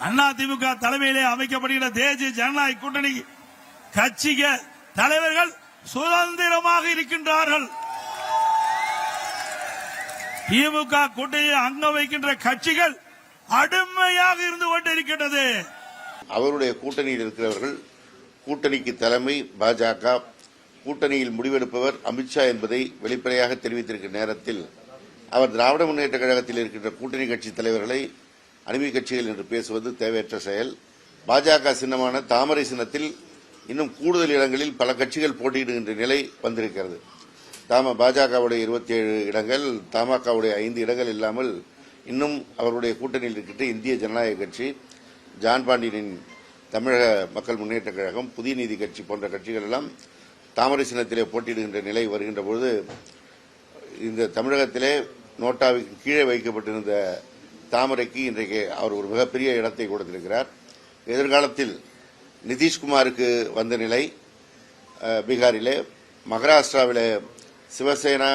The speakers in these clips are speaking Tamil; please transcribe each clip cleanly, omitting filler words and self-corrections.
அதிமுக தலைமையிலே அமைக்கப்படுகிற தேசிய ஜனநாயக கூட்டணி கட்சிக தலைவர்கள் சுதந்திரமாக இருக்கின்றார்கள். திமுக கூட்டணியில் அங்க வைக்கின்ற கட்சிகள் அடிமையாக இருந்து கொண்டிருக்கின்றது. அவருடைய கூட்டணியில் இருக்கிறவர்கள், கூட்டணிக்கு தலைமை பாஜக, கூட்டணியில் முடிவெடுப்பவர் அமித்ஷா என்பதை வெளிப்படையாக தெரிவித்திருக்கிற நேரத்தில் அவர் திராவிட முன்னேற்ற கழகத்தில் இருக்கின்ற கூட்டணி கட்சி தலைவர்களை அடிமை கட்சிகள் என்று பேசுவது தேவையற்ற செயல். பாஜக சின்னமான தாமரை சின்னத்தில் இன்னும் கூடுதல் இடங்களில் பல கட்சிகள் போட்டியிடுகின்ற நிலை வந்திருக்கிறது. பாஜகவுடைய 27 இடங்கள், தமாகவுடைய 5 இடங்கள் இல்லாமல் இன்னும் அவருடைய கூட்டணியில் இருக்கின்ற இந்திய ஜனநாயக கட்சி, ஜான் பாண்டியனின் தமிழக மக்கள் முன்னேற்ற கழகம், புதிய நீதி கட்சி போன்ற கட்சிகள் எல்லாம் தாமரை சின்னத்திலே போட்டியிடுகின்ற நிலை வருகின்ற பொழுது இந்த தமிழகத்திலே நோட்டாவுக்கு கீழே வைக்கப்பட்டிருந்த தாமரைக்கு இன்றைக்கு அவர் ஒரு மிகப்பெரிய இடத்தை கொடுத்திருக்கிறார். எதிர்காலத்தில் நிதிஷ்குமாருக்கு வந்த நிலை பீகாரிலே, மகாராஷ்டிராவிலே சிவசேனா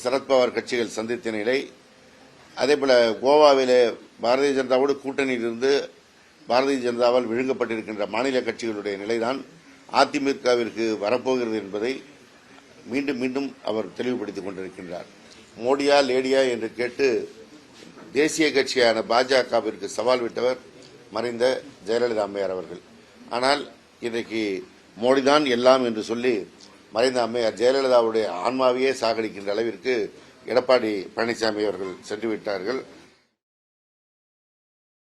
சரத்பவார் கட்சிகள் சந்தித்த நிலை, அதேபோல கோவாவிலே பாரதிய ஜனதாவோடு கூட்டணியில் இருந்து பாரதிய ஜனதாவால் விழுங்கப்பட்டிருக்கின்ற மாநில கட்சிகளுடைய நிலைதான் அதிமுகவிற்கு வரப்போகிறது என்பதை மீண்டும் மீண்டும் அவர் தெளிவுபடுத்திக் கொண்டிருக்கின்றார். மோடியா லேடியா என்று கேட்டு தேசிய கட்சியான பாஜகவிற்கு சவால் விட்டவர் மறைந்த ஜெயலலிதா அம்மையார் அவர்கள். ஆனால் இன்றைக்கு மோடிதான் எல்லாம் என்று சொல்லி மறைந்த அம்மையார் ஜெயலலிதாவுடைய ஆன்மாவையே சாகடிக்கின்ற அளவிற்கு எடப்பாடி பழனிசாமி அவர்கள் சென்று விட்டார்கள்.